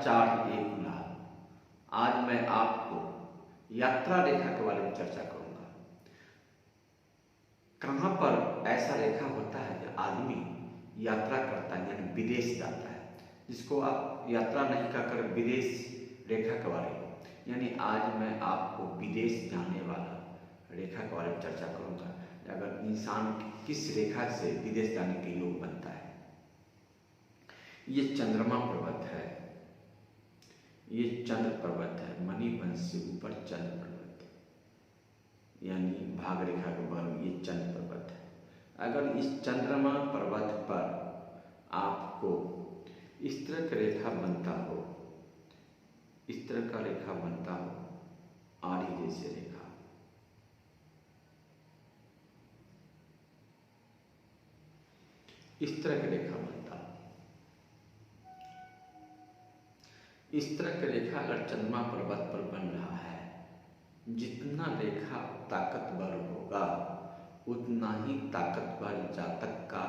आचार्य एक लाभ। आज मैं आपको यात्रा रेखा के बारे में चर्चा करूंगा। कहाँ पर ऐसा रेखा होता है कि आदमी यात्रा करता है यानी विदेश जाता है, जिसको आप यात्रा नहीं कहकर विदेश रेखा के बारे में, यानी आज मैं आपको विदेश जाने वाला रेखा के बारे में चर्चा करूंगा। अगर इंसान किस रेखा से विदेश जाने के योग बनता है। ये चंद्रमा पर्वत है, ये चंद्र पर्वत है, मणिवंश से ऊपर चंद्र पर्वत यानी भाग रेखा के बगल में ये चंद्र पर्वत है। अगर इस चंद्रमा पर्वत पर आपको इस तरह का रेखा बनता हो, इस तरह का रेखा बनता हो, आड़ी जैसे रेखा, इस तरह की रेखा बनता हो, इस तरह की रेखा अगर चंद्रमा पर्वत पर बन रहा है, जितना रेखा ताकतवर होगा उतना ही ताकतवर जातक का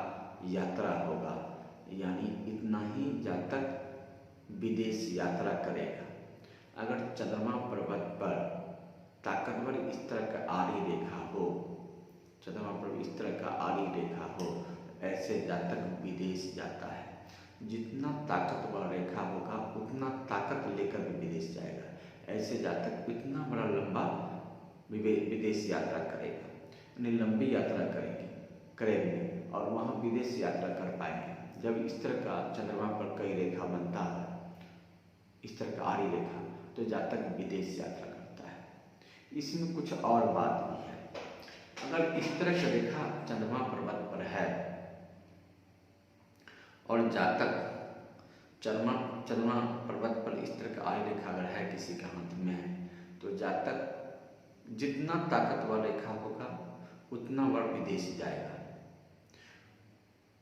यात्रा होगा, यानी इतना ही जातक विदेश यात्रा करेगा। अगर चंद्रमा पर्वत पर ताकतवर इस तरह का आड़ी रेखा हो, चंद्रमा पर इस तरह का आड़ी रेखा हो, ऐसे जातक विदेश जाता है। जितना ताकतवर रेखा होगा उतना ताकत लेकर भी विदेश जाएगा। ऐसे जातक इतना बड़ा लंबा विदेश यात्रा करेगा, यानी लंबी यात्रा करेंगे और वहाँ विदेश यात्रा कर पाएंगे। जब इस तरह का चंद्रमा पर कई रेखा बनता है, इस तरह का आड़ी रेखा, तो जातक विदेश यात्रा करता है। इसमें कुछ और बात भी है। अगर इस तरह की रेखा चंद्रमा पर्वत पर है और जातक चंद्रमा पर्वत पर इस तरह का आड़ी रेखा अगर है किसी के हाथ में है, तो जातक जितना ताकतवर रेखा होगा उतना वह विदेश जाएगा।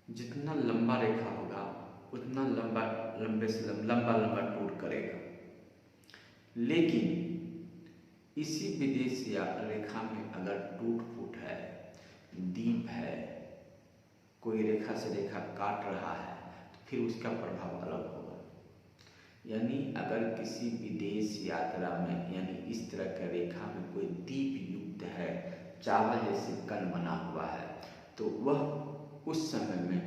जितना लंबा रेखा होगा उतना लंबा टूर करेगा। लेकिन इसी विदेश या रेखा में अगर टूट फूट है, दीप है, कोई रेखा से रेखा काट रहा है, तो फिर उसका प्रभाव अलग होगा। यानी अगर किसी विदेश यात्रा में यानी इस तरह का रेखा में कोई दीप युक्त है, चावल जैसे कण बना हुआ है, तो वह उस समय में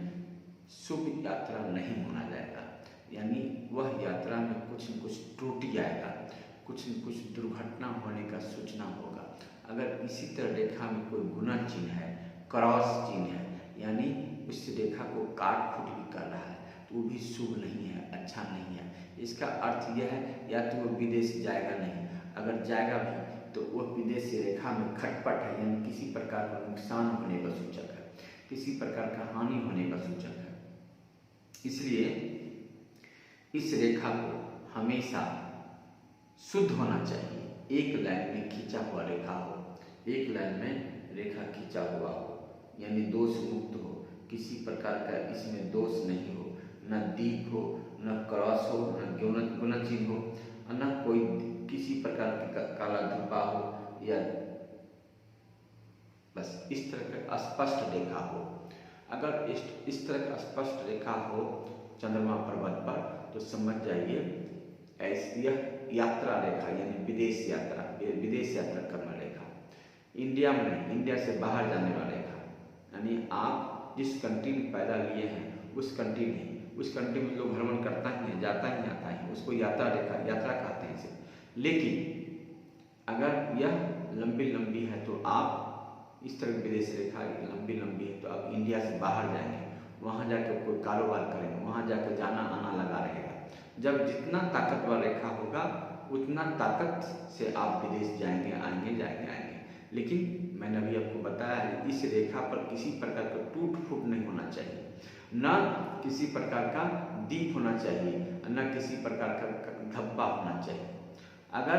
शुभ यात्रा नहीं माना जाएगा। यानी वह यात्रा में कुछ न कुछ टूट जाएगा, कुछ न कुछ दुर्घटना होने का सूचना होगा। अगर इसी तरह रेखा में कोई गुना चिन्ह है, क्रॉस चिन्ह है, यानी उस रेखा को काट फूट भी कर रहा है, तो वो भी शुभ नहीं है, अच्छा नहीं है। इसका अर्थ यह है या तो वो विदेश जाएगा नहीं, अगर जाएगा भी तो वह विदेश रेखा में खटपट है, यानी किसी प्रकार का नुकसान होने का सूचक है, किसी प्रकार का हानि होने का सूचक है। इसलिए इस रेखा को हमेशा शुद्ध होना चाहिए। एक लाइन में खींचा हुआ रेखा हो, एक लाइन में रेखा खींचा हुआ हो, यानी दोष मुक्त हो, किसी प्रकार का इसमें दोष नहीं हो, न दीप हो, न क्रॉस हो, न गुना चिन्ह हो, न कोई किसी प्रकार का काला धब्बा हो, या बस इस तरह का स्पष्ट रेखा हो। अगर इस तरह का स्पष्ट रेखा हो चंद्रमा पर्वत पर, तो समझ जाइए ऐसी यह यात्रा रेखा यानी विदेश यात्रा करना रेखा। इंडिया में नहीं, इंडिया से बाहर जाने वाला रेखा, यानी आप जिस कंट्री में पैदा लिए हैं उस कंट्री नहीं, उस कंट्री में लोग भ्रमण करता ही है, जाता ही आता है, उसको यात्रा कहते हैं इसे। लेकिन अगर यह लंबी है तो आप इस तरह की विदेश रेखा लंबी है तो आप इंडिया से बाहर जाएंगे, वहाँ जाकर कोई कारोबार करेंगे, वहाँ जाकर जाना आना लगा रहेगा। जब जितना ताकतवर रेखा होगा उतना ताकत से आप विदेश जाएंगे आएंगे। लेकिन मैंने अभी आपको बताया है इस रेखा पर किसी प्रकार का टूट फूट नहीं होना चाहिए, न किसी प्रकार का दीप होना चाहिए, न किसी प्रकार का धब्बा होना चाहिए। अगर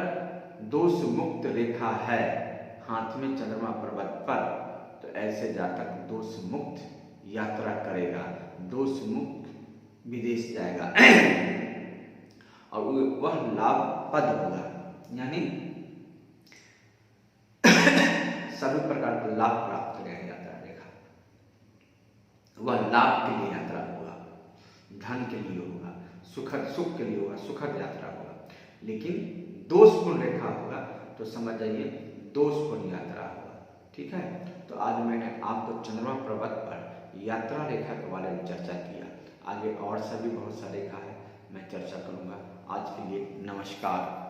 दोष मुक्त रेखा है हाथ में चंद्रमा पर्वत पर, तो ऐसे जातक दोष मुक्त यात्रा करेगा, दोष मुक्त विदेश जाएगा और वह लाभप्रद होगा, यानी सभी प्रकार का लाभ प्राप्त करेगा। यात्रा रेखा वह लाभ के लिए यात्रा होगा, धन के लिए होगा, सुखद, सुख के लिए होगा, सुखद यात्रा होगा। लेकिन दोषपूर्ण रेखा होगा तो समझ जाइए दोषपूर्ण यात्रा होगा। ठीक है, तो आज मैंने आपको चंद्रमा पर्वत पर यात्रा रेखा के बारे में चर्चा किया। आगे और सभी बहुत सा रेखा है, मैं चर्चा करूँगा। आज के लिए नमस्कार।